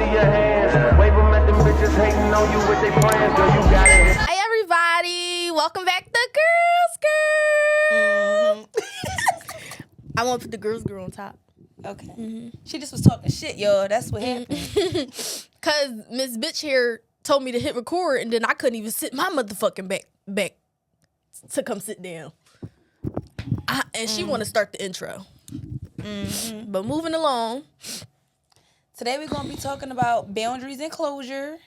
see your hands. Wave them at them bitches hating on you with their friends. Girl, you got it. Hey everybody, welcome back to Girls I want to put the Girls on top. Okay. She just was talking shit, yo. That's what happened. Cause Miss Bitch here told me to hit record, and then I couldn't even sit my motherfucking back to come sit down. And she want to start the intro. But moving along. Today we're gonna be talking about boundaries and closure.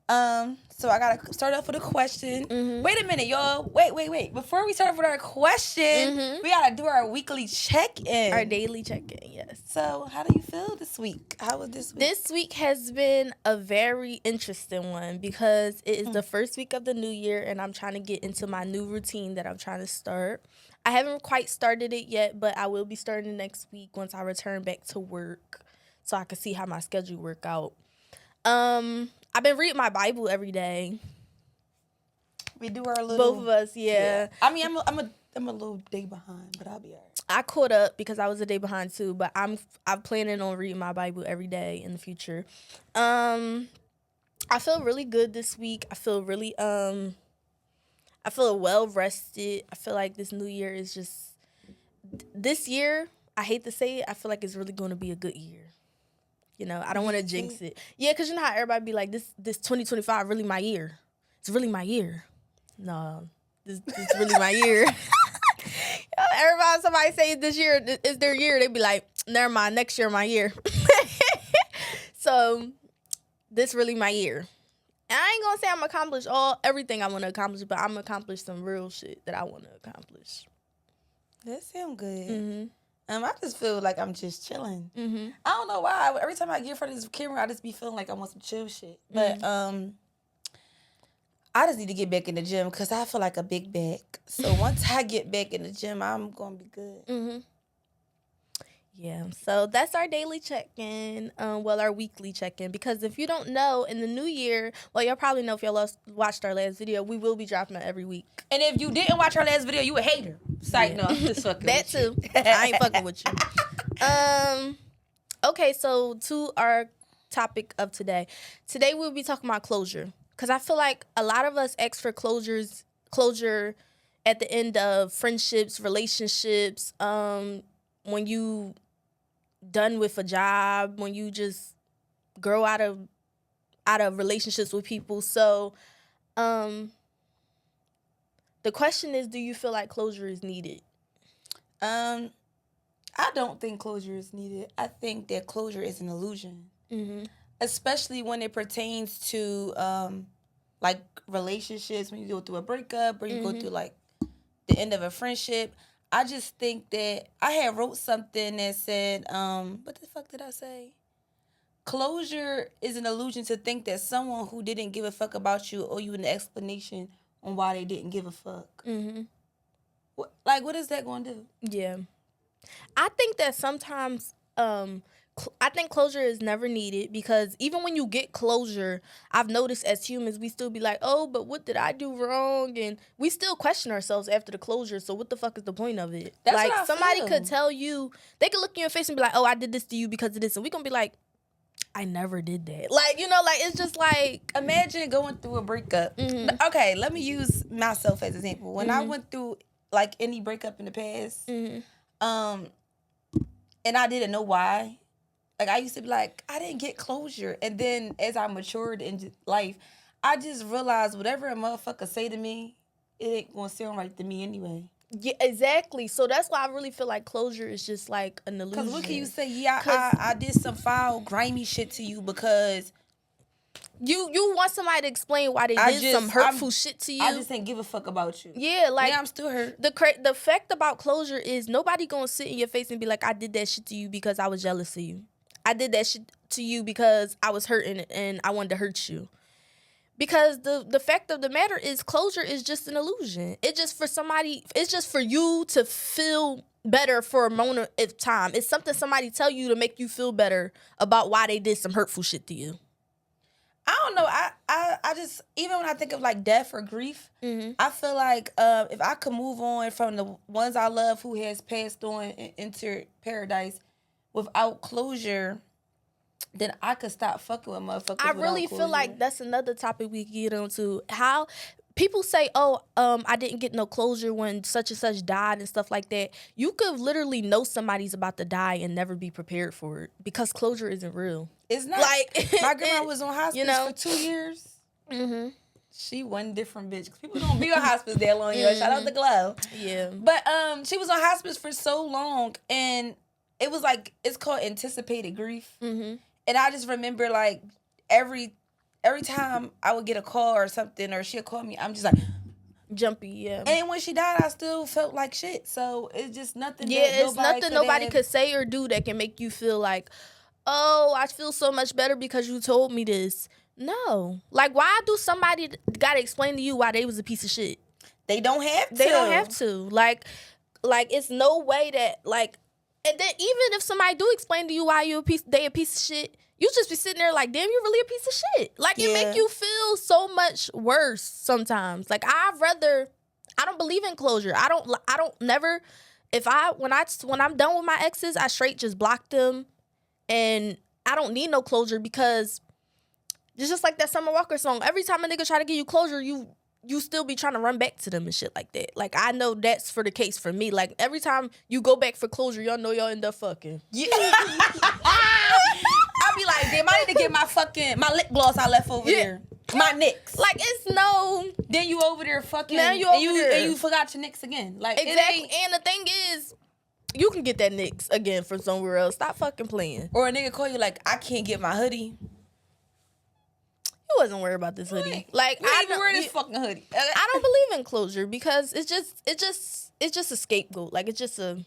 So I gotta start off with a question. Wait a minute, y'all. Wait. Before we start off with our question, we gotta do our weekly check-in. Our daily check-in, yes. So how do you feel this week? How was this week? This week has been a very interesting one because it is the first week of the new year, and I'm trying to get into my new routine that I'm trying to start. I haven't quite started it yet, but I will be starting next week once I return back to work so I can see how my schedule work out. I've been reading my Bible every day. We do our little. Both of us, yeah. I mean, I'm a little day behind, but I'll be alright. I caught up because I was a day behind too, but I'm planning on reading my Bible every day in the future. I feel really good this week. I feel really I feel well rested. I feel like this new year is just this year. I hate to say it. I feel like it's really going to be a good year. You know, I don't want to jinx it. Yeah, because you know how everybody be like, this 2025 really my year. It's really my year. No, this really my year. Everybody, somebody say this year is their year, they be like, never mind, next year my year. So, this really my year. And I ain't going to say I'm accomplished everything I want to accomplish, but I'm going to accomplish some real shit that I want to accomplish. That sounds good. I just feel like I'm just chilling. I don't know why. Every time I get in front of this camera, I just be feeling like I want some chill shit. But I just need to get back in the gym because I feel like a big back. So once I get back in the gym, I'm going to be good. Yeah, so that's our daily check-in, our weekly check-in. Because if you don't know, in the new year, well, y'all probably know if y'all watched our last video, we will be dropping it every week. And if you didn't watch our last video, you a hater. Psych, no, I'm just fucking that too. I ain't fucking with you. Okay, so to our topic of today. Today we'll be talking about closure. Because I feel like a lot of us ask for closure at the end of friendships, relationships, when you done with a job, when you just grow out of relationships with people. So the question is, do you feel like closure is needed? I don't think closure is needed. I think that closure is an illusion. Especially when it pertains to like relationships, when you go through a breakup or you go through like the end of a friendship. I just think that I had wrote something that said, what the fuck did I say? Closure is an illusion to think that someone who didn't give a fuck about you owe you an explanation on why they didn't give a fuck. What is that going to do? Yeah. I think that sometimes, I think closure is never needed because even when you get closure, I've noticed as humans, we still be like, oh, but what did I do wrong? And we still question ourselves after the closure. So what the fuck is the point of it? That's like what I somebody feel. could tell you, they could look you in the face and be like, oh, I did this to you because of this. And we gonna be like, I never did that. Like, you know, like it's just like, imagine going through a breakup. Okay, let me use myself as an example. When I went through like any breakup in the past, and I didn't know why. Like, I used to be like, I didn't get closure. And then as I matured in life, I just realized whatever a motherfucker say to me, it ain't going to sound right to me anyway. yeah, exactly. So that's why I really feel like closure is just like an illusion. Because what can you say? Yeah, I did some foul, grimy shit to you because... You want somebody to explain why they did some hurtful shit to you. I just didn't give a fuck about you. Yeah, like... Yeah, I'm still hurt. The fact about closure is nobody gonna sit in your face and be like, I did that shit to you because I was jealous of you. I did that shit to you because I was hurting and I wanted to hurt you. Because the fact of the matter is closure is just an illusion. It's just for you to feel better for a moment of time. It's something somebody tell you to make you feel better about why they did some hurtful shit to you. I don't know. I just, even when I think of like death or grief, I feel like if I could move on from the ones I love who has passed on and entered paradise without closure, then I could stop fucking with motherfuckers. I really without feel like closure. that's another topic we could get onto. How people say, "Oh, I didn't get no closure when such and such died" and stuff like that. You could literally know somebody's about to die and never be prepared for it because closure isn't real. It's not. Like My grandma was on hospice for 2 years. Mm-hmm. She one different bitch. 'Cause people don't be on hospice that long. Shout out to Glow. Yeah. But she was on hospice for so long, and it was like it's called anticipated grief. Mm-hmm. And I just remember like every time I would get a call or something, or she'd call me, I'm just like Jumpy. Yeah. And when she died, I still felt like shit. So it's just nothing. Yeah, it's nothing nobody could say or do that can make you feel like, oh, I feel so much better because you told me this. No. Like, why do somebody gotta explain to you why they was a piece of shit? They don't have to. They don't have to. Like it's no way that, like, and then even if somebody do explain to you why they a piece of shit, you just be sitting there like, damn, you really a piece of shit. Like, it make you feel so much worse sometimes. Like, I don't believe in closure. I don't never, when I'm done with my exes, I straight just block them, and I don't need no closure because it's just like that Summer Walker song. Every time a nigga try to give you closure, you still be trying to run back to them and shit like that. Like, I know that's for the case for me. Like, every time you go back for closure, y'all know y'all end up fucking. Yeah. I'll be like, damn, I need to get my lip gloss I left over there. My NYX. Like, it's no. Then you over there fucking. Now you over there. And you forgot your NYX again. Like, Exactly. And the thing is, you can get that NYX again from somewhere else. Stop fucking playing. Or a nigga call you like, I can't get my hoodie. You wasn't worried about this hoodie. Like, I don't wear this fucking hoodie. I don't believe in closure because it's just a scapegoat. Like, it's just an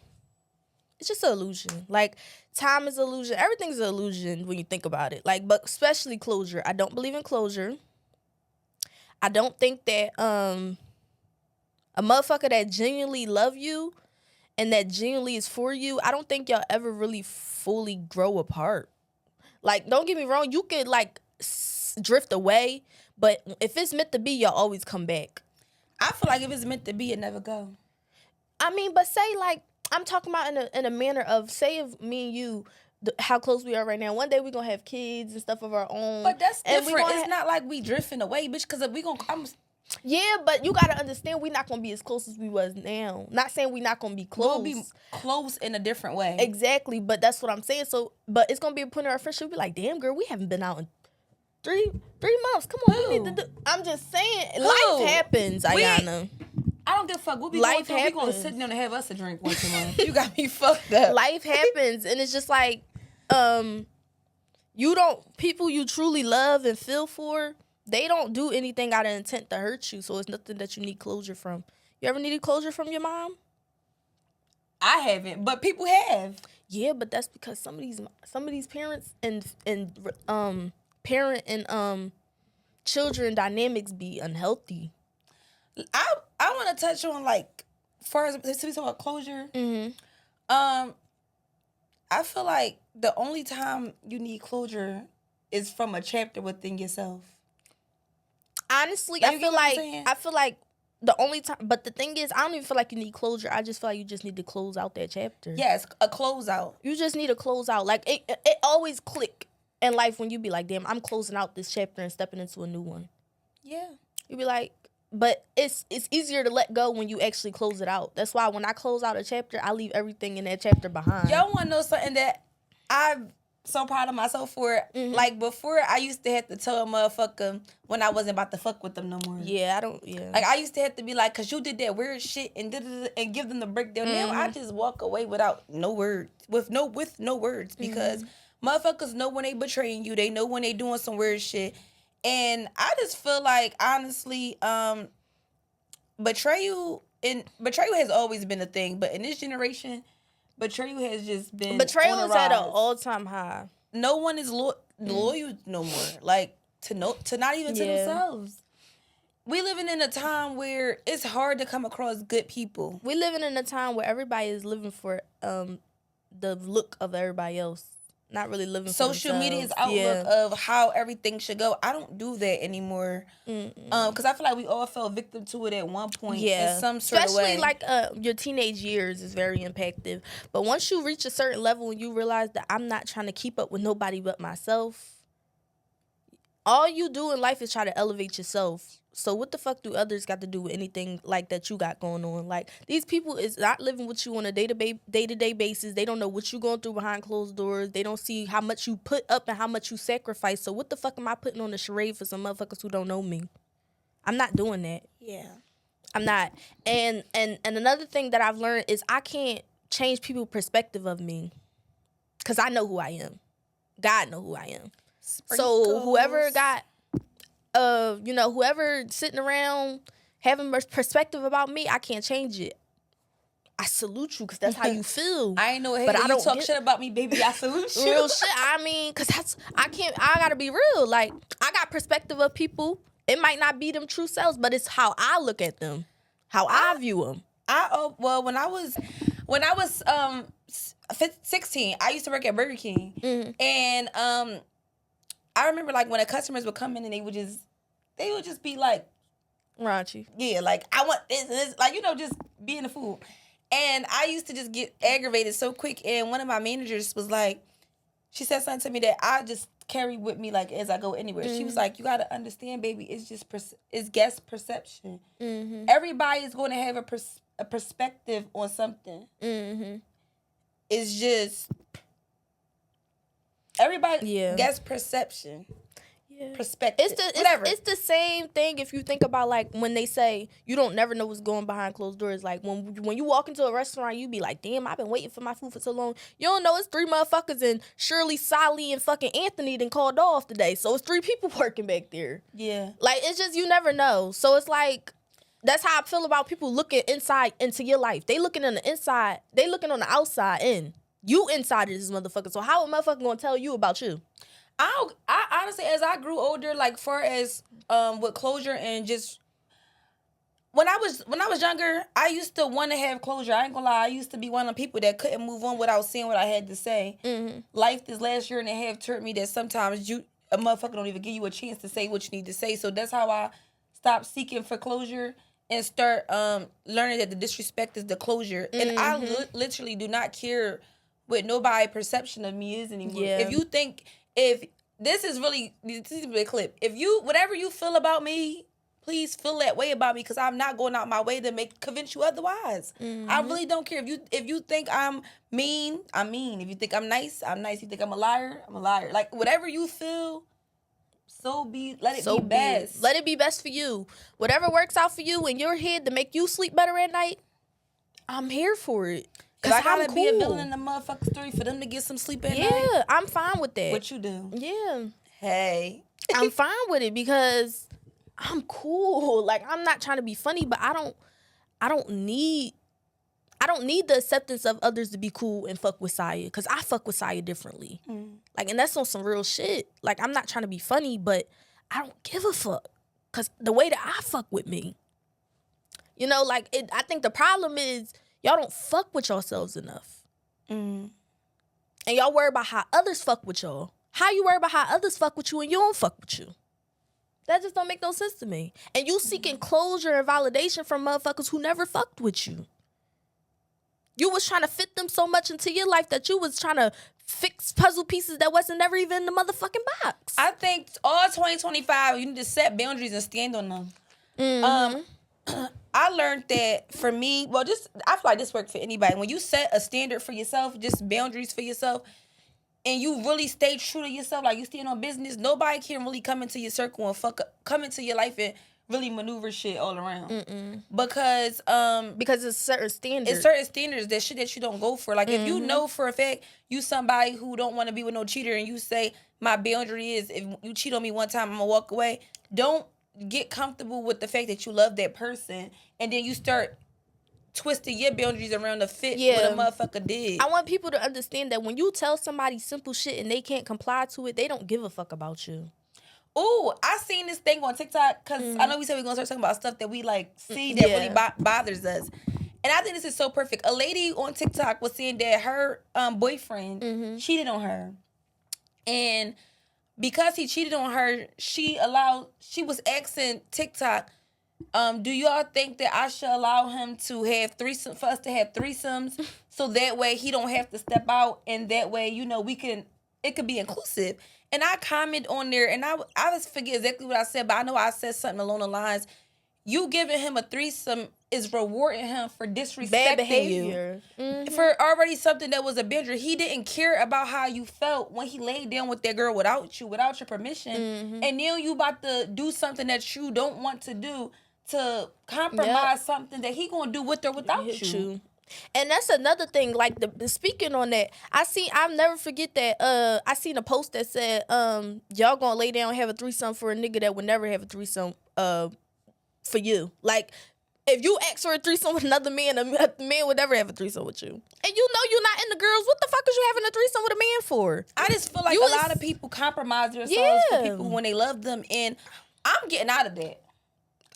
illusion. Like, time is an illusion. Everything's an illusion when you think about it. Like, but especially closure. I don't believe in closure. I don't think that a motherfucker that genuinely love you and that genuinely is for you, I don't think y'all ever really fully grow apart. Like, don't get me wrong, you could like drift away, but if it's meant to be, y'all always come back. I feel like if it's meant to be, it never go. I mean, but say like, I'm talking about in a manner of, say if me and you, how close we are right now, one day we gonna have kids and stuff of our own. But that's and different. It's not like we drifting away, bitch, because if we gonna yeah, but you gotta understand, we not gonna be as close as we was now. Not saying we not gonna be close. We'll be close in a different way. Exactly, but that's what I'm saying. So, but it's gonna be a point in our friendship. We'll be like, damn, girl, we haven't been out in three months. Come on, we need to do. I'm just saying, life happens, Ayana. I don't give a fuck. We'll be life going happens. We gonna sit down and have us a drink once a month. You got me fucked up. Life happens, and it's just like, people you truly love and feel for, they don't do anything out of intent to hurt you, so it's nothing that you need closure from. You ever needed closure from your mom? I haven't, but people have. Yeah, but that's because some of these parents and parent and children dynamics be unhealthy. I want to touch on, like, far as we talk about closure. Mm-hmm. I feel like the only time you need closure is from a chapter within yourself. Honestly, Like, I feel like the only time, but the thing is, I don't even feel like you need closure. I just feel like you just need to close out that chapter. Yes, a closeout. You just need to close out. Like, it always click in life when you be like, damn, I'm closing out this chapter and stepping into a new one. Yeah. You be like, but it's easier to let go when you actually close it out. That's why when I close out a chapter, I leave everything in that chapter behind. Y'all want to know something that I'm so proud of myself for? Mm-hmm. Like, before, I used to have to tell a motherfucker when I wasn't about to fuck with them no more. Yeah, Like, I used to have to be like, because you did that weird shit and and give them the breakdown. Mm-hmm. Now I just walk away without no words, with no words, because motherfuckers know when they betraying you. They know when they doing some weird shit. And I just feel like, honestly, betrayal has always been a thing, but in this generation, betrayal has just been betrayal is at an rise. all-time high. No one is loyal no more. Like, to not even to themselves. We living in a time where it's hard to come across good people. We living in a time where everybody is living for the look of everybody else. not really living for social media's themselves. outlook of how everything should go. I don't do that anymore. Because I feel like we all fell victim to it at one point in some sort of way. Especially like your teenage years is very impactful. But once you reach a certain level and you realize that I'm not trying to keep up with nobody but myself, all you do in life is try to elevate yourself. So what the fuck do others got to do with anything like that you got going on? Like, these people is not living with you on a day-to-day basis. They don't know what you going through behind closed doors. They don't see how much you put up and how much you sacrifice. So what the fuck am I putting on the charade for some motherfuckers who don't know me? I'm not doing that. Yeah. I'm not. And another thing that I've learned is I can't change people's perspective of me because I know who I am. God know who I am. Sprinkles. So whoever got... whoever sitting around having perspective about me, I can't change it. I salute you because that's how you feel. I ain't know it, but I I don't don't talk shit about me, baby. I salute you. real shit. I mean, because I gotta be real. Like, I got perspective of people. It might not be them true selves, but it's how I look at them, how I view them. When I was 16, I used to work at Burger King, and I remember like when the customers would come in and they would just be like, Raunchy. yeah, like, I want this and this, like, just being a fool. And I used to just get aggravated so quick. And one of my managers was like, she said something to me that I just carry with me, like, as I go anywhere. She was like, you got to understand, baby, it's just, it's guest perception. Everybody is going to have a perspective on something. It's just... Everybody guess perception. Perspective. It's the same thing if you think about, like, when they say you don't never know what's going behind closed doors. Like, when you walk into a restaurant, you be like, damn, I've been waiting for my food for so long. You don't know it's 3 motherfuckers and Shirley, Sally, and fucking Anthony done called off today. So it's 3 people working back there. Yeah. Like, it's just, you never know. So it's like, that's how I feel about people looking inside into your life. They looking on the inside. They looking on the outside in. You inside of this motherfucker. So how a motherfucker gonna tell you about you? I honestly, as I grew older, like, far as with closure and just when I was younger, I used to want to have closure. I ain't gonna lie, I used to be one of the people that couldn't move on without saying what I had to say. Life this last year and a half taught me that sometimes a motherfucker don't even give you a chance to say what you need to say. So that's how I stopped seeking for closure and start learning that the disrespect is the closure. And I literally do not care what nobody's perception of me is anymore. Yeah. If this is a clip. If whatever you feel about me, please feel that way about me, because I'm not going out my way to convince you otherwise. I really don't care. If you think I'm mean, I'm mean. If you think I'm nice, I'm nice. If you think I'm a liar, I'm a liar. Like, whatever you feel, let it be best. Let it be best for you. Whatever works out for you in your head to make you sleep better at night, I'm here for it. Cause I gotta be a villain in the motherfucking story for them to get some sleep at night. Yeah, I'm fine with that. What you do? Yeah. Hey. I'm fine with it because I'm cool. Like, I'm not trying to be funny, but I don't need the acceptance of others to be cool and fuck with Saya, because I fuck with Saya differently. Like, and that's on some real shit. Like, I'm not trying to be funny, but I don't give a fuck, because the way that I fuck with me, like, I think the problem is y'all don't fuck with yourselves enough. And y'all worry about how others fuck with y'all. How you worry about how others fuck with you and you don't fuck with you? That just don't make no sense to me. And you seeking closure and validation from motherfuckers who never fucked with you. You was trying to fit them so much into your life that you was trying to fix puzzle pieces that wasn't never even in the motherfucking box. I think all 2025, you need to set boundaries and stand on them. I learned that for me, I feel like this worked for anybody. When you set a standard for yourself, just boundaries for yourself, and you really stay true to yourself, like you stand on business, nobody can really come into your circle and come into your life and really maneuver shit all around. Because it's certain standards. It's certain standards, that shit that you don't go for. Like, if you know for a fact you somebody who don't want to be with no cheater, and you say, my boundary is, if you cheat on me one time, I'm gonna walk away. Don't get comfortable with the fact that you love that person, and then you start twisting your boundaries around to fit what a motherfucker did. I want people to understand that when you tell somebody simple shit and they can't comply to it, they don't give a fuck about you. Ooh, I seen this thing on TikTok, because I know we said we're going to start talking about stuff that we, like, see that really bothers us. And I think this is so perfect. A lady on TikTok was saying that her boyfriend cheated on her. And because he cheated on her, she was asking TikTok, do y'all think that I should allow him to have threesomes, for us to have threesomes, so that way he don't have to step out, and that way, it could be inclusive. And I comment on there, and I just forget exactly what I said, but I know I said something along the lines, you giving him a threesome is rewarding him for disrespecting Bad behavior. you. For already something that was a boundary. He didn't care about how you felt when he laid down with that girl without your permission. And now you about to do something that you don't want to do to compromise something that he gonna do with or without you. And that's another thing. Like speaking on that, I'll never forget that. I seen a post that said, "Y'all gonna lay down and have a threesome for a nigga that would never have a threesome for you." Like, if you ask for a threesome with another man, a man would never have a threesome with you. And you know you're not into girls. What the fuck is you having a threesome with a man for? I just feel like a lot of people compromise themselves for people when they love them, and I'm getting out of that.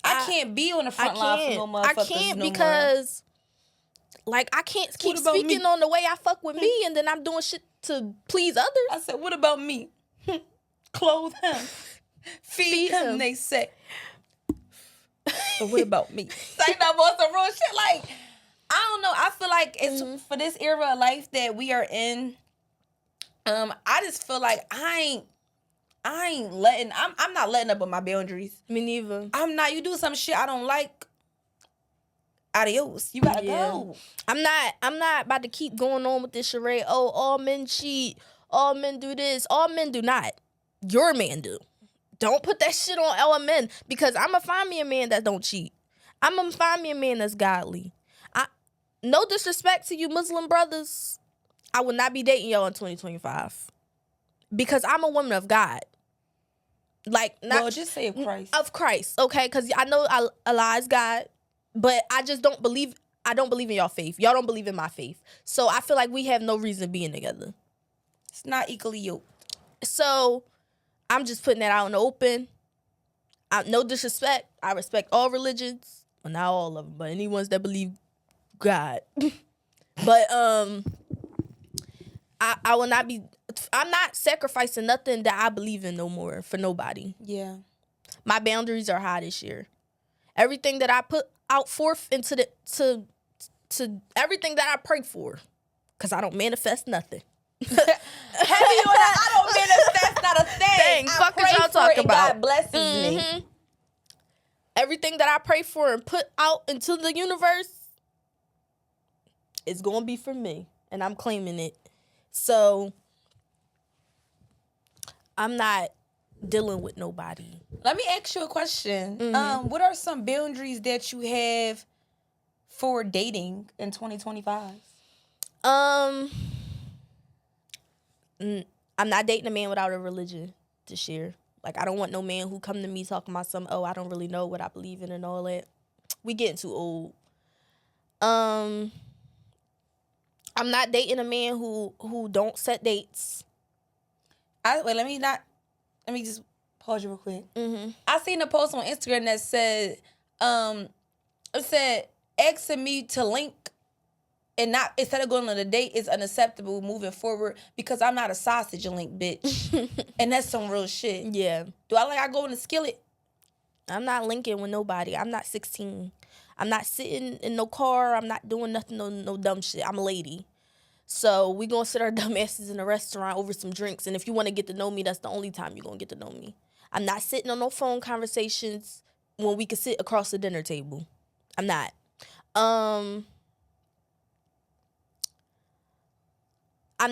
I can't be on the front line for no motherfuckers. I can't because. Like, I can't keep speaking on the way I fuck with me and then I'm doing shit to please others. I said, what about me? Clothe him. Feed him, they say. But what about me? Say no more some real shit. Like, I don't know. I feel like it's for this era of life that we are in, I just feel like I'm not letting up on my boundaries. Me neither. I'm not. You do some shit I don't like, adios. You gotta go. I'm not about to keep going on with this charade. Oh, all men cheat. All men do this. All men do not. Your man do. Don't put that shit on all men, because I'm gonna find me a man that don't cheat. I'm gonna find me a man that's godly. No disrespect to you Muslim brothers, I will not be dating y'all in 2025 because I'm a woman of God. Like, not just say of Christ. Of Christ, okay? Because I know Allah is God. But I just don't believe in y'all faith. Y'all don't believe in my faith. So I feel like we have no reason being together. It's not equally yoked. So I'm just putting that out in the open. No disrespect. I respect all religions. Well, not all of them, but any ones that believe God. But I will not be, I'm not sacrificing nothing that I believe in no more for nobody. Yeah. My boundaries are high this year. Everything that I put out forth into to everything that I pray for, because I don't manifest nothing. Heavy on that, I don't manifest not a thing. Fuck is y'all talking about? God blesses me. Everything that I pray for and put out into the universe is gonna be for me, and I'm claiming it. So I'm not dealing with nobody. Let me ask you a question. What are some boundaries that you have for dating in 2025? I'm not dating a man without a religion this year. Like, I don't want no man who come to me talking about some, I don't really know what I believe in and all that. We getting too old. I'm not dating a man who don't set dates. Let me just pause you real quick. I seen a post on Instagram that said, asking me to link and not, instead of going on a date, is unacceptable moving forward because I'm not a sausage link bitch. And that's some real shit. Yeah. Do I go in the skillet? I'm not linking with nobody. I'm not 16. I'm not sitting in no car. I'm not doing nothing, no dumb shit. I'm a lady. So we gonna sit our dumb asses in a restaurant over some drinks. And if you want to get to know me, that's the only time you're gonna get to know me. I'm not sitting on no phone conversations when we could sit across the dinner table. I'm not. I'm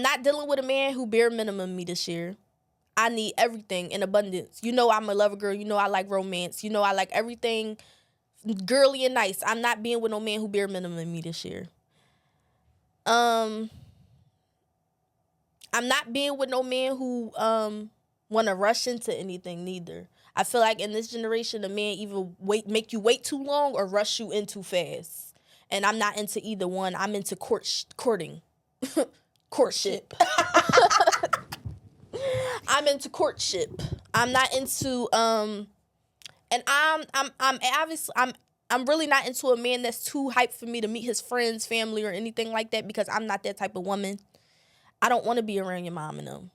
not dealing with a man who bare minimum me this year. I need everything in abundance. You know I'm a lover girl. You know I like romance. You know I like everything girly and nice. I'm not being with no man who bare minimum me this year. I'm not being with no man who want to rush into anything neither. I feel like in this generation, a man either make you wait too long or rush you in too fast. And I'm not into either one. I'm into courting. Courtship. I'm into courtship. I'm not into and I'm obviously I'm really not into a man that's too hyped for me to meet his friends, family, or anything like that because I'm not that type of woman. I don't want to be around your mom and them.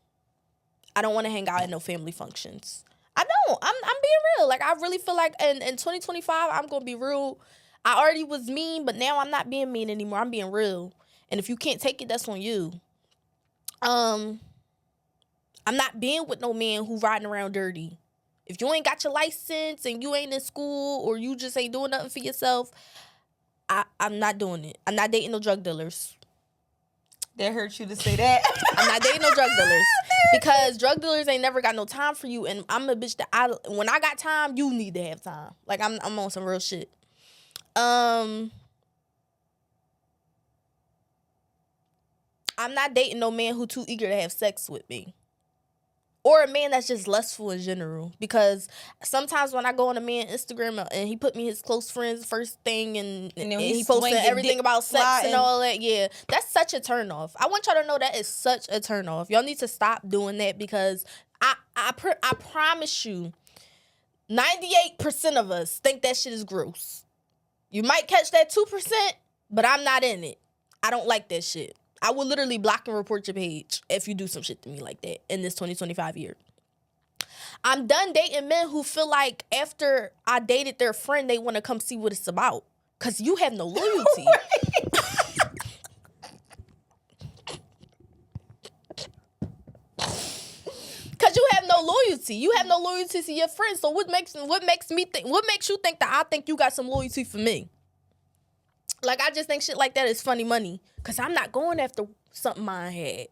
I don't want to hang out at no family functions. I don't. I'm being real. Like, I really feel like in 2025, I'm going to be real. I already was mean, but now I'm not being mean anymore. I'm being real. And if you can't take it, that's on you. I'm not being with no man who riding around dirty. If you ain't got your license and you ain't in school or you just ain't doing nothing for yourself, I'm not doing it. I'm not dating no drug dealers. That hurts you to say that. I'm not dating no drug dealers because drug dealers ain't never got no time for you. And I'm a bitch that when I got time, you need to have time. Like, I'm on some real shit. I'm not dating no man who too eager to have sex with me. Or a man that's just lustful in general. Because sometimes when I go on a man's Instagram and he put me his close friends first thing and he posted everything about sex and all that, yeah, that's such a turnoff. I want y'all to know that is such a turnoff. Y'all need to stop doing that because I promise you, 98% of us think that shit is gross. You might catch that 2%, but I'm not in it. I don't like that shit. I will literally block and report your page if you do some shit to me like that in this 2025 year. I'm done dating men who feel like after I dated their friend, they want to come see what it's about. Because you have no loyalty. Because you have no loyalty. You have no loyalty to your friends. So what makes you think that I think you got some loyalty for me? Like, I just think shit like that is funny money. Because I'm not going after something mine had.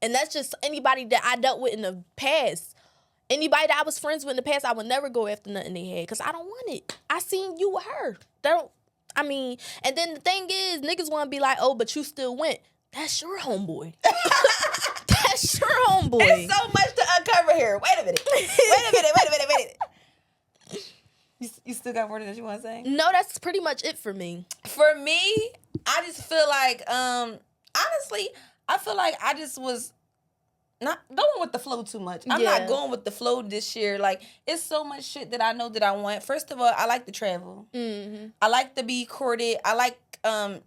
And that's just anybody that I dealt with in the past. Anybody that I was friends with in the past, I would never go after nothing they had. Because I don't want it. I seen you with her. And then the thing is, niggas want to be like, oh, but you still went. That's your homeboy. That's your homeboy. There's so much to uncover here. Wait a minute. You still got more than you want to say? No, that's pretty much it for me. For me, I just feel like, honestly, I feel like I just was not going with the flow too much. I'm not going with the flow this year. Like, it's so much shit that I know that I want. First of all, I like to travel. Mm-hmm. I like to be courted. I like to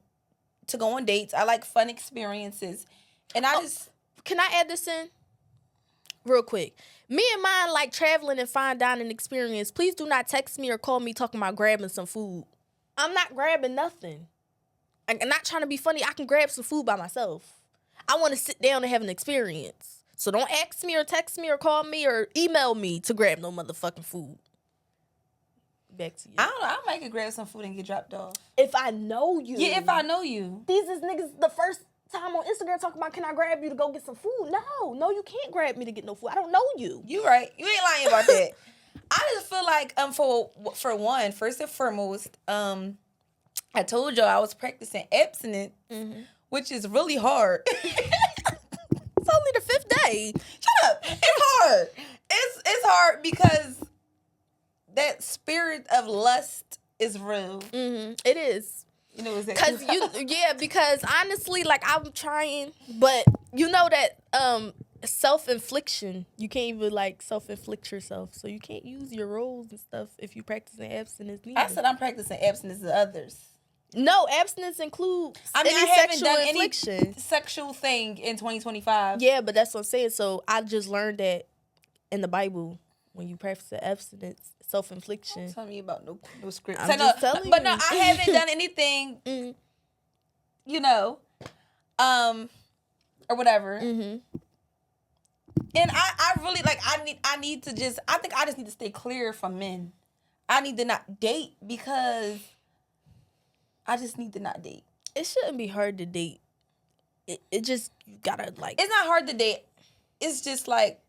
go on dates. I like fun experiences. And Can I add this in? Real quick. Me and mine like traveling and fine dining experience. Please do not text me or call me talking about grabbing some food. I'm not grabbing nothing. I'm not trying to be funny. I can grab some food by myself. I want to sit down and have an experience. So don't ask me or text me or call me or email me to grab no motherfucking food. Back to you. I don't know. I might could grab some food and get dropped off. If I know you. Yeah, if I know you. These is niggas the first time on Instagram talking about, can I grab you to go get some food? No, you can't grab me to get no food. I don't know you. You right. You ain't lying about that. I just feel like for one, first and foremost, I told y'all I was practicing abstinence, which is really hard. It's only the 5th day. Shut up. It's hard. It's hard because that spirit of lust is real. Mm-hmm. It is. You know what I'm saying? Because honestly, like, I'm trying, but you know that self-infliction, you can't even like self-inflict yourself, so you can't use your roles and stuff if you practicing abstinence neither. I said I'm practicing abstinence to others. No, abstinence includes I haven't done infliction. Any sexual thing in 2025. Yeah, but that's what I'm saying. So I just learned that in the Bible, when you practice abstinence, self-infliction. Don't tell me about no script. I'm just telling but you. no, I haven't done anything, you know, or whatever. Mm-hmm. And I really like. I need to just. I think I just need to stay clear from men. I need to not date because I just need to not date. It shouldn't be hard to date. It just, you gotta like. It's not hard to date. It's just like.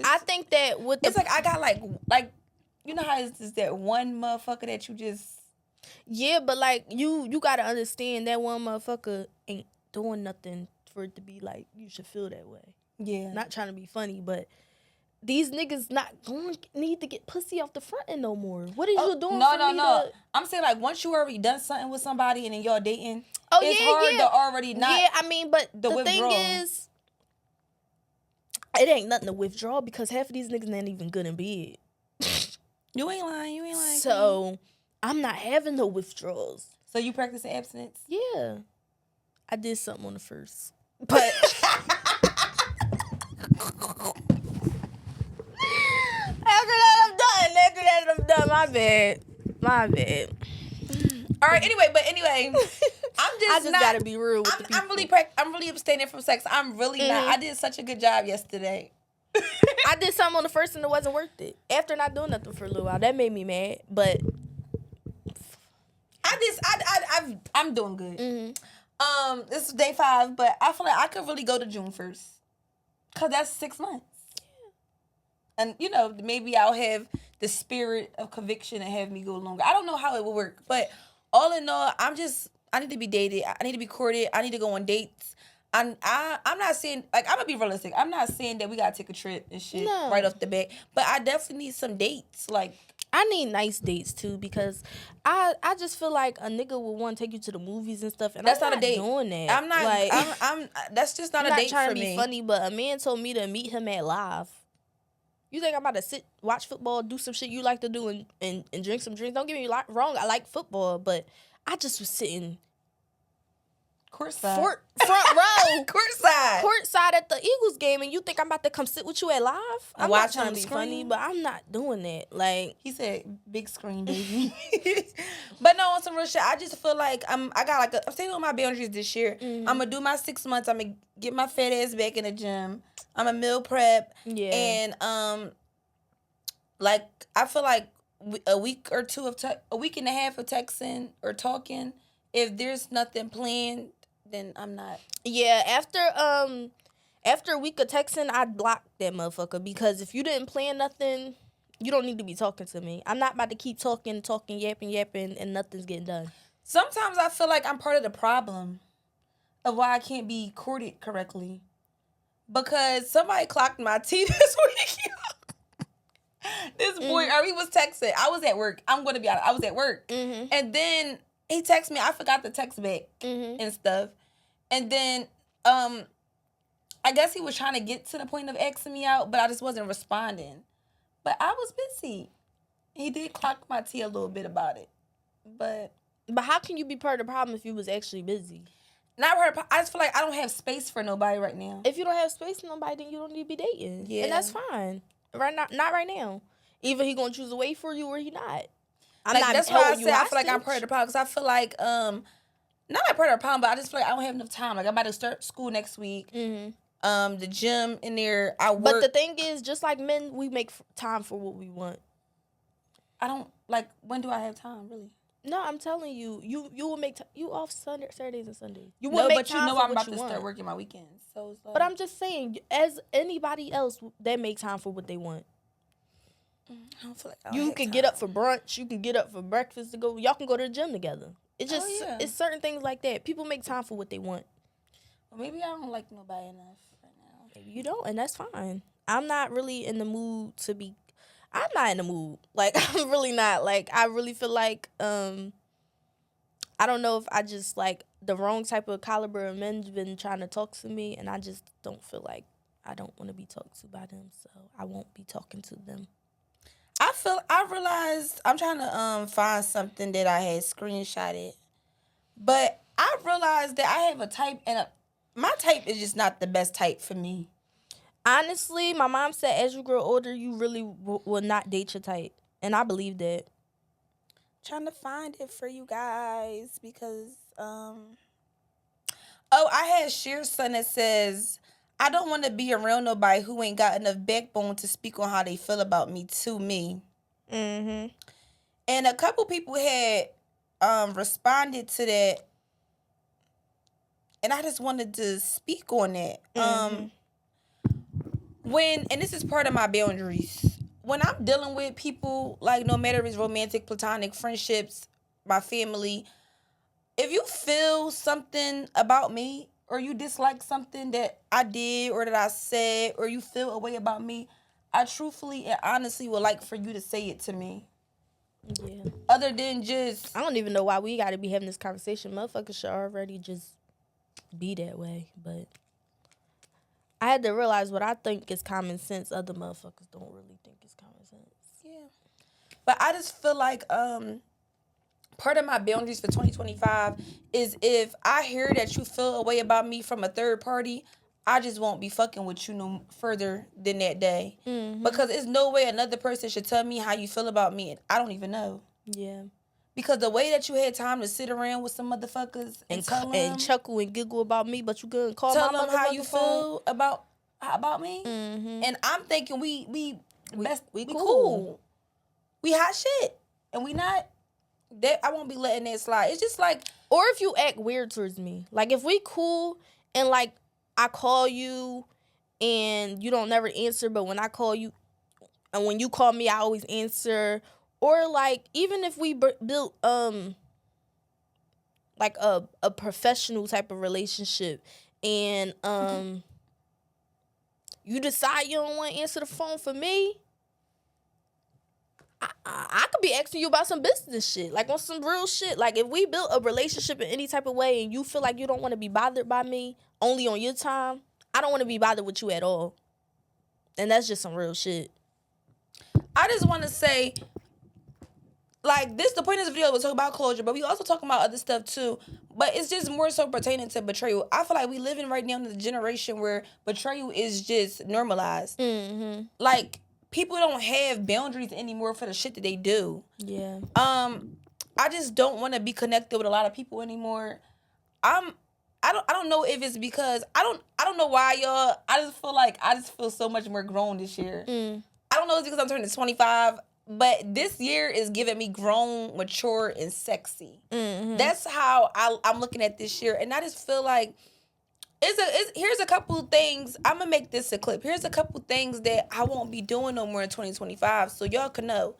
I think that with it's like I got like you know how it's just that one motherfucker that you just. Yeah, but like you gotta understand that one motherfucker ain't doing nothing for it to be like you should feel that way. Yeah. Not trying to be funny, but these niggas not going need to get pussy off the front end no more. What are you doing? No. I'm saying like once you already done something with somebody and then y'all dating, it's hard to already not. Yeah, I mean, but the thing is, it ain't nothing to withdraw because half of these niggas ain't even good in bed. You ain't lying. So I'm not having no withdrawals. So you practicing abstinence? Yeah, I did something on the first, but bad. My bad. All right. Anyway, I'm just. I just not, gotta be real with the people. I'm really abstaining from sex. I'm really not. I did such a good job yesterday. I did something on the first and it wasn't worth it. After not doing nothing for a little while, that made me mad. But I'm doing good. This is day 5, but I feel like I could really go to June 1st. Cause that's 6 months. And maybe I'll have the spirit of conviction and have me go longer. I don't know how it will work, but all in all, I need to be dated. I need to be courted. I need to go on dates. I'm not saying, like, I'm gonna be realistic. I'm not saying that we gotta take a trip and shit right off the bat, but I definitely need some dates. Like, I need nice dates too, because I just feel like a nigga would want to take you to the movies and stuff, and that's I'm not a date. Doing that. I'm not. Like, I'm that's just not I'm a date trying for to be me. funny, but a man told me to meet him at Live. You think I'm about to sit, watch football, do some shit you like to do, and drink some drinks? Don't get me wrong. I like football, but I just was sitting courtside, front row, courtside at the Eagles game, and you think I'm about to come sit with you at Live? I'm not trying to be funny, but I'm not doing that. Like, he said, big screen, baby. But no, on some real shit, I just feel like I'm staying on my boundaries this year. I'm gonna do my 6 months. I'm gonna get my fat ass back in the gym. I'm a meal prep. Yeah. And like, I feel like a week or two a week and a half of texting or talking, if there's nothing planned, then I'm not. Yeah, after a week of texting, I'd block that motherfucker, because if you didn't plan nothing, you don't need to be talking to me. I'm not about to keep talking, yapping, and nothing's getting done. Sometimes I feel like I'm part of the problem of why I can't be courted correctly. Because somebody clocked my tea this week. This boy, he was texting. I was at work. I'm going to be honest. I was at work. And then he texted me. I forgot to text back and stuff. And then I guess he was trying to get to the point of asking me out, but I just wasn't responding. But I was busy. He did clock my tea a little bit about it. But how can you be part of the problem if you was actually busy? I just feel like I don't have space for nobody right now. If you don't have space for nobody, then you don't need to be dating. Yeah. And that's fine. Not right now. Either he gonna choose a way for you or he not. That's why I say I feel like I'm part of the problem. Because I feel like, not like part of the problem, but I just feel like I don't have enough time. Like, I'm about to start school next week. The gym in there, I work. But the thing is, just like men, we make time for what we want. I don't, like, when do I have time, really? No, I'm telling you, you will make you off Saturdays and Sundays. You will make time for I'm about to start working my weekends. So it's like, but I'm just saying, as anybody else, they make time for what they want. I don't feel like you can get up for brunch. You can get up for breakfast to go. Y'all can go to the gym together. It's just it's certain things like that. People make time for what they want. Well, maybe I don't like nobody enough right now. Maybe you don't, and that's fine. I'm not really in the mood to be. I'm not in the mood. Like, I'm really not. Like, I really feel like, I don't know if I just, like, the wrong type of caliber of men's been trying to talk to me, and I just don't feel like I don't want to be talked to by them, so I won't be talking to them. I realized, I'm trying to find something that I had screenshotted, but I realized that I have a type, and my type is just not the best type for me. Honestly, my mom said as you grow older, you really will not date your type. And I believe that. Trying to find it for you guys because, I had shared something that says, I don't want to be around nobody who ain't got enough backbone to speak on how they feel about me to me. And a couple people had responded to that. And I just wanted to speak on that. And this is part of my boundaries, when I'm dealing with people, like, no matter if it's romantic, platonic, friendships, my family, if you feel something about me or you dislike something that I did or that I said or you feel a way about me, I truthfully and honestly would like for you to say it to me. Yeah. Other than just... I don't even know why we got to be having this conversation. Motherfuckers should already just be that way, but... I had to realize what I think is common sense, other motherfuckers don't really think is common sense. Yeah. But I just feel like part of my boundaries for 2025 is if I hear that you feel a way about me from a third party, I just won't be fucking with you no further than that day. Mm-hmm. Because there's no way another person should tell me how you feel about me and I don't even know. Yeah. Because the way that you had time to sit around with some motherfuckers and tell them, and chuckle and giggle about me, but you good and call tell my them how you phone. feel about me, and I'm thinking we cool, we hot shit, and we not. That I won't be letting that slide. It's just like, or if you act weird towards me, like if we cool and like I call you and you don't never answer, but when I call you and when you call me, I always answer. Or like even if we built like a professional type of relationship and you decide you don't want to answer the phone for me, I could be asking you about some business shit, like on some real shit. Like if we built a relationship in any type of way and you feel like you don't want to be bothered by me only on your time, I don't want to be bothered with you at all. And that's just some real shit. I just want to say, like, the point of this video was talking about closure, but we also talking about other stuff too. But it's just more so pertaining to betrayal. I feel like we living right now in the generation where betrayal is just normalized. Mm-hmm. Like, people don't have boundaries anymore for the shit that they do. Yeah. I just don't want to be connected with a lot of people anymore. I don't know if it's because I don't know why, y'all. I just feel so much more grown this year. I don't know if it's because I'm turning 25. But this year is giving me grown, mature, and sexy. Mm-hmm. That's how I'm looking at this year. And I just feel like here's a couple of things. I'm going to make this a clip. Here's a couple of things that I won't be doing no more in 2025. So y'all can know.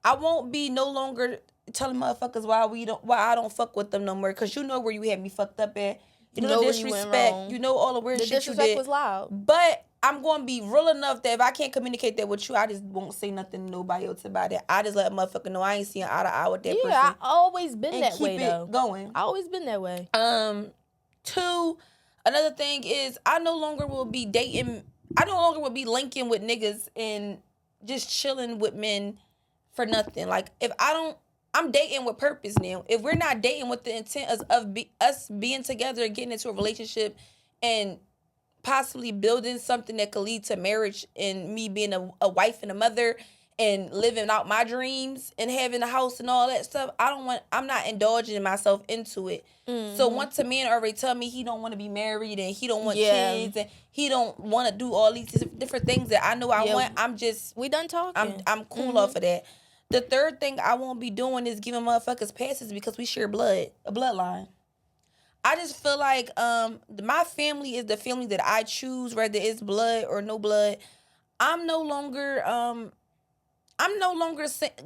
I won't be no longer telling motherfuckers why I don't fuck with them no more. Because you know where you had me fucked up at. You know the disrespect. You know all the weird shit you did. The disrespect was loud. But I'm going to be real enough that if I can't communicate that with you, I just won't say nothing to nobody else about it. I just let a motherfucker know I ain't seeing eye to eye with that person. Yeah, I always been that way, though. Keep it going. I always been that way. 2, another thing is I no longer will be dating. I no longer will be linking with niggas and just chilling with men for nothing. Like, if I'm dating with purpose now. If we're not dating with the intent of us being together and getting into a relationship and possibly building something that could lead to marriage and me being a wife and a mother and living out my dreams and having a house and all that stuff, I'm not indulging myself into it. Mm-hmm. So once a man already tell me he don't want to be married and he don't want kids and he don't want to do all these different things that I know I want, I'm just... We done talking. I'm cool off of that. The third thing I won't be doing is giving motherfuckers passes because we share blood, a bloodline. I just feel like my family is the family that I choose, whether it's blood or no blood. I'm no longer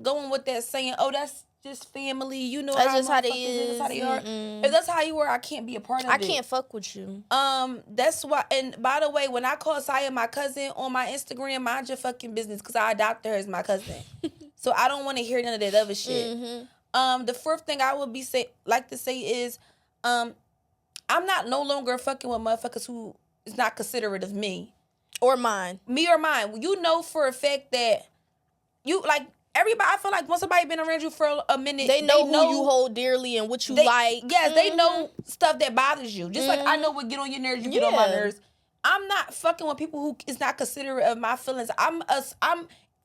going with that saying, "Oh, that's just family." You know, that's just how they is. That's how they are. If that's how you are, I can't be a part of it. I can't fuck with you. That's why. And by the way, when I call Saya my cousin on my Instagram, mind your fucking business, because I adopted her as my cousin. So I don't want to hear none of that other shit. Mm-hmm. The fourth thing I would like to say is, I'm not no longer fucking with motherfuckers who is not considerate of me. Or mine. Me or mine. You know for a fact that you, like, everybody, I feel like once somebody been around you for a minute, they know who you hold dearly and what you like. Yes, they know stuff that bothers you. Just like I know what get on your nerves, you get on my nerves. I'm not fucking with people who is not considerate of my feelings.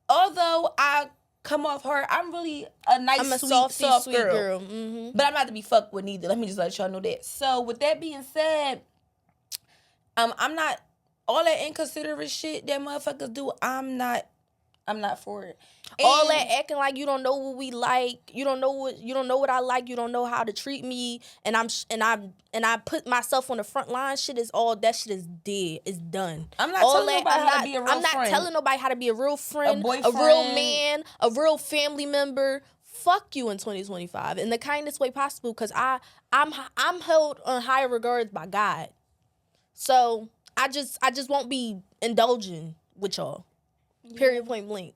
Although I come off her, I'm really a nice, soft girl. Mm-hmm. But I'm not to be fucked with neither. Let me just let y'all know that. So with that being said, I'm not all that inconsiderate shit that motherfuckers do. I'm not for it. And all that acting like you don't know what we like, you don't know what I like, you don't know how to treat me, and I put myself on the front line. That shit is dead. It's done. I'm not telling nobody how to be a real friend. I'm not telling nobody how to be a real friend, a boyfriend, a real man, a real family member. Fuck you in 2025 in the kindest way possible, because I'm held on higher regards by God. So I just won't be indulging with y'all. Period, point blank.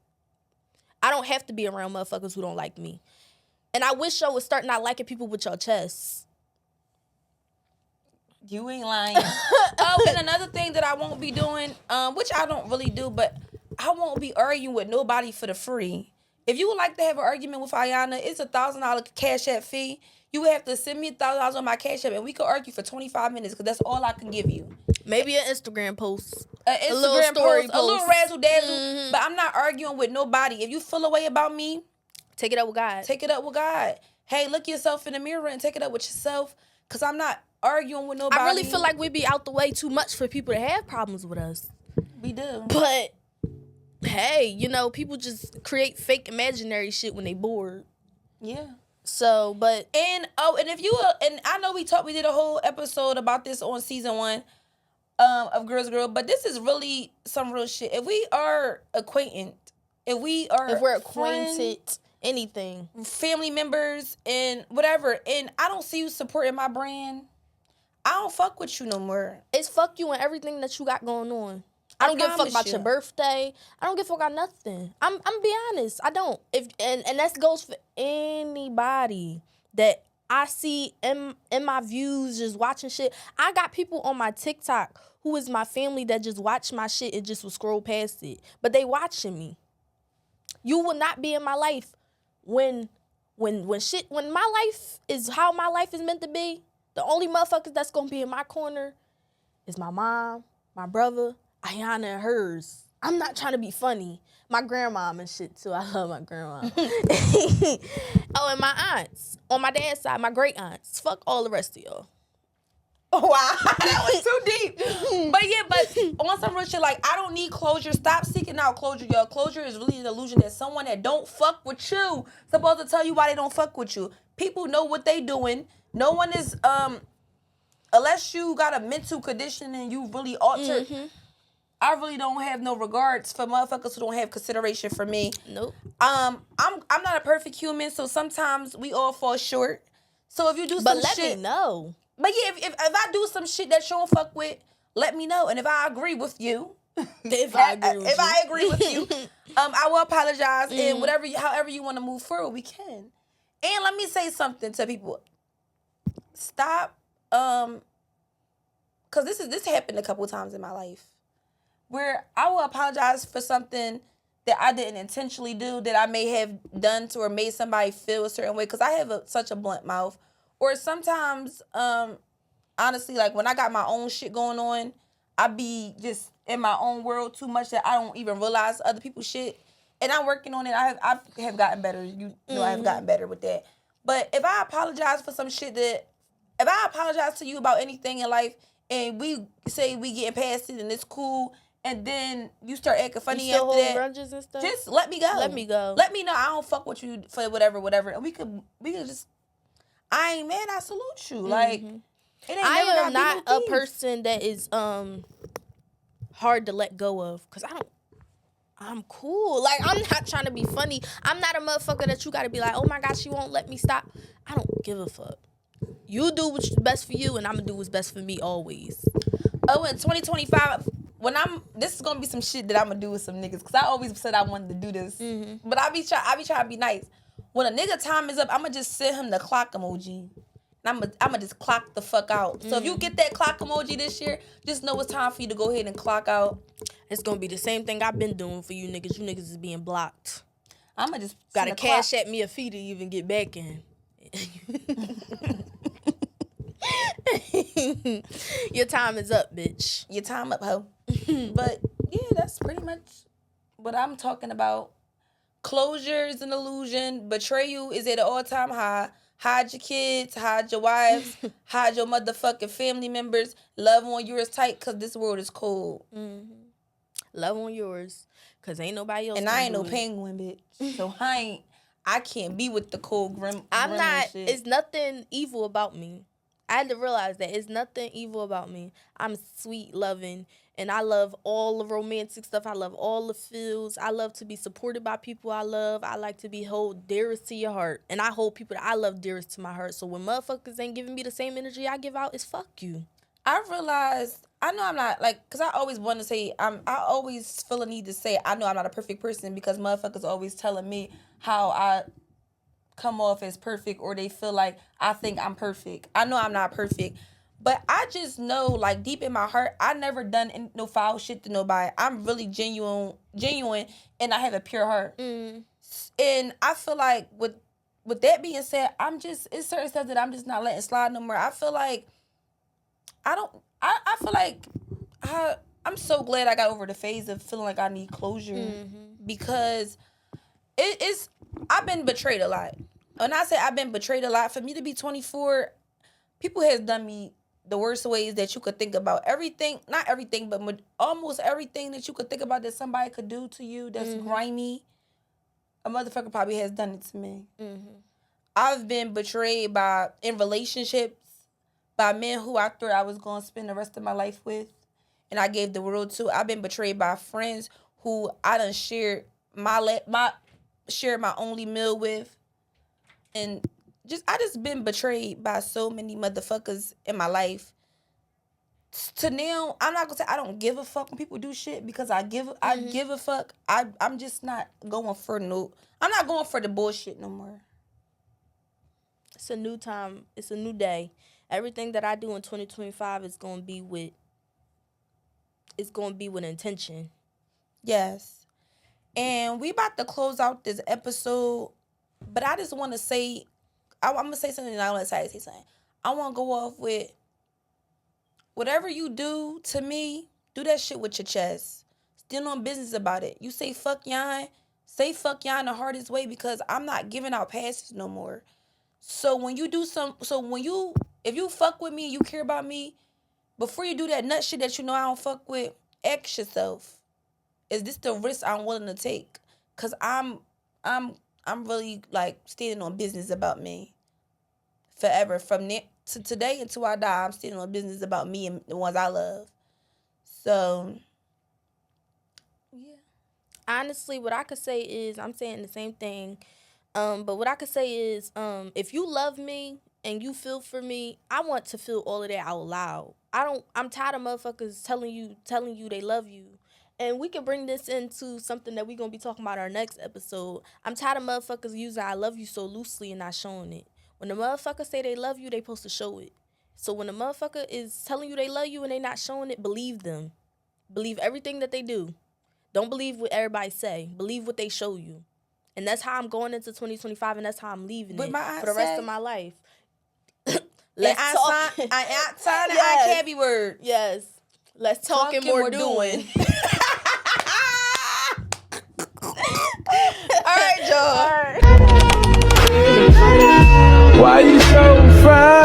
I don't have to be around motherfuckers who don't like me. And I wish y'all would start not liking people with your chests. You ain't lying. And another thing that I won't be doing, which I don't really do, but I won't be arguing with nobody for the free. If you would like to have an argument with Ayana, it's $1,000 Cash App fee. You would have to send me $1,000 on my Cash App, and we could argue for 25 minutes because that's all I can give you. Maybe an Instagram post. An Instagram little story post, a little post. razzle dazzle. But I'm not arguing with nobody. If you feel a way about me, Take it up with God. take it up with God. Hey, look yourself in the mirror and take it up with yourself. Because I'm not arguing with nobody. I really feel like we be out the way too much for people to have problems with us. we do. But hey, you know, people just create fake imaginary shit when they bored. Yeah. So, but And if you and I know we did a whole episode about this on season 1 of Girls Girl, but this is really some real shit. If we are acquainted, if we're acquainted, anything. family members and whatever, and I don't see you supporting my brand, I don't fuck with you no more. It's fuck you and everything that you got going on. I don't give a fuck promise about you. your birthday. I don't give a fuck about nothing. I'm be honest. I don't. And that goes for anybody that I see in my views just watching shit. I got people on my TikTok who is my family that just watch my shit and just will scroll past it. But they watching me. You will not be in my life when my life is how my life is meant to be. The only motherfuckers that's gonna be in my corner is my mom, my brother, Ayana and hers. I'm not trying to be funny. My grandma and shit too. I love my grandma. Oh, and my aunts. On my dad's side, my great aunts. Fuck all the rest of y'all. Wow, that was too deep. But on some real shit, like, I don't need closure. Stop seeking out closure, y'all. Closure is really an illusion that someone that don't fuck with you supposed to tell you why they don't fuck with you. People know what they doing. No one is unless you got a mental condition and you really altered. I really don't have no regards for motherfuckers who don't have consideration for me. Nope. I'm not a perfect human, so sometimes we all fall short. So if you do some But let shit, me know. but yeah, if I do some shit that you don't fuck with, let me know. And if I agree with you, If I agree with you. I will apologize and however you want to move forward, we can. And let me say something to people. Stop, cause this happened a couple times in my life, where I will apologize for something that I didn't intentionally do, that I may have done to or made somebody feel a certain way, cause I have such a blunt mouth. Or sometimes, honestly, like when I got my own shit going on, I be just in my own world too much that I don't even realize other people's shit. And I'm working on it. I have gotten better. You know, I have gotten better with that. But if I apologize for some shit if I apologize to you about anything in life and we say we getting past it and it's cool, and then you start acting funny you still after hold that, grudges and stuff? just let me go. Let me go. Let me know I don't fuck with you for whatever. And we could just, I ain't mad, I salute you. Like, it ain't I never am gotta not be no a beef. person that is hard to let go of, because I'm cool. Like, I'm not trying to be funny. I'm not a motherfucker that you gotta be like, oh my God, she won't let me stop. I don't give a fuck. You do what's best for you, and I'm gonna do what's best for me always. Oh, in 2025, this is gonna be some shit that I'm gonna do with some niggas, because I always said I wanted to do this. But I be trying to be nice. When a nigga time is up, I'm gonna just send him the clock emoji. And I'm gonna just clock the fuck out. So if you get that clock emoji this year, just know it's time for you to go ahead and clock out. It's gonna be the same thing I've been doing for you niggas. You niggas is being blocked. I'm gonna just Gotta send a cash clock. at me a fee to even get back in. Your time is up, bitch. Your time up, ho. But yeah, that's pretty much what I'm talking about. Closure is an illusion. Betrayal is at an all-time high. Hide your kids, hide your wives, hide your motherfucking family members. Love on yours tight, because this world is cold. Love on yours, because ain't nobody else. And gonna I ain't do no it. penguin, bitch. So I can't be with the cold grim. I'm grim not. shit. It's nothing evil about me. I had to realize that it's nothing evil about me. I'm sweet, loving, and I love all the romantic stuff. I love all the feels. I love to be supported by people I love. I like to be held dearest to your heart, and I hold people that I love dearest to my heart. So when motherfuckers ain't giving me the same energy I give out, it's fuck you. I realized, I know I'm not, like, because I always want to say, I always feel a need to say, I know I'm not a perfect person, because motherfuckers always telling me how I come off as perfect, or they feel like I think I'm perfect. I know I'm not perfect, but I just know, like, deep in my heart, I never done no foul shit to nobody. I'm really genuine, and I have a pure heart. And I feel like with that being said, it's certain stuff that I'm just not letting slide no more. I feel like I feel like I'm so glad I got over the phase of feeling like I need closure because I've been betrayed a lot. When I say I've been betrayed a lot, for me to be 24, people has done me the worst ways that you could think about. Everything, not everything, but almost everything that you could think about that somebody could do to you that's grimy, a motherfucker probably has done it to me. I've been betrayed in relationships by men who I thought I was going to spend the rest of my life with, and I gave the world to. I've been betrayed by friends who I done shared my only meal with, and I just been betrayed by so many motherfuckers in my life. To now, I'm not gonna say I don't give a fuck when people do shit because I give a fuck. I'm just not going for I'm not going for the bullshit no more. It's a new time. It's a new day. Everything that I do in 2025 is gonna be with intention. Yes. And we about to close out this episode, but I just want to say, I'm gonna say something. And I want to say something. I want to go off with whatever you do to me. Do that shit with your chest. Still on business about it. You say fuck y'all. Say fuck y'all in the hardest way because I'm not giving out passes no more. So when you do if you fuck with me, you care about me, before you do that nut shit that you know I don't fuck with, ask yourself, is this the risk I'm willing to take? Cause I'm really like standing on business about me. Forever. From to today until I die, I'm standing on business about me and the ones I love. So yeah. Honestly, what I could say is I'm saying the same thing. But what I could say is, if you love me and you feel for me, I want to feel all of that out loud. I'm tired of motherfuckers telling you they love you. And we can bring this into something that we're going to be talking about our next episode. I'm tired of motherfuckers using I love you so loosely and not showing it. When the motherfuckers say they love you, they supposed to show it. So when the motherfucker is telling you they love you and they not showing it, believe them. Believe everything that they do. Don't believe what everybody say. Believe what they show you. And that's how I'm going into 2025, and that's how I'm leaving it for the rest of my life. Let's talk. I sign the I can't be word. Yes. Let's talk and more doing. All right, y'all. Why you so fine?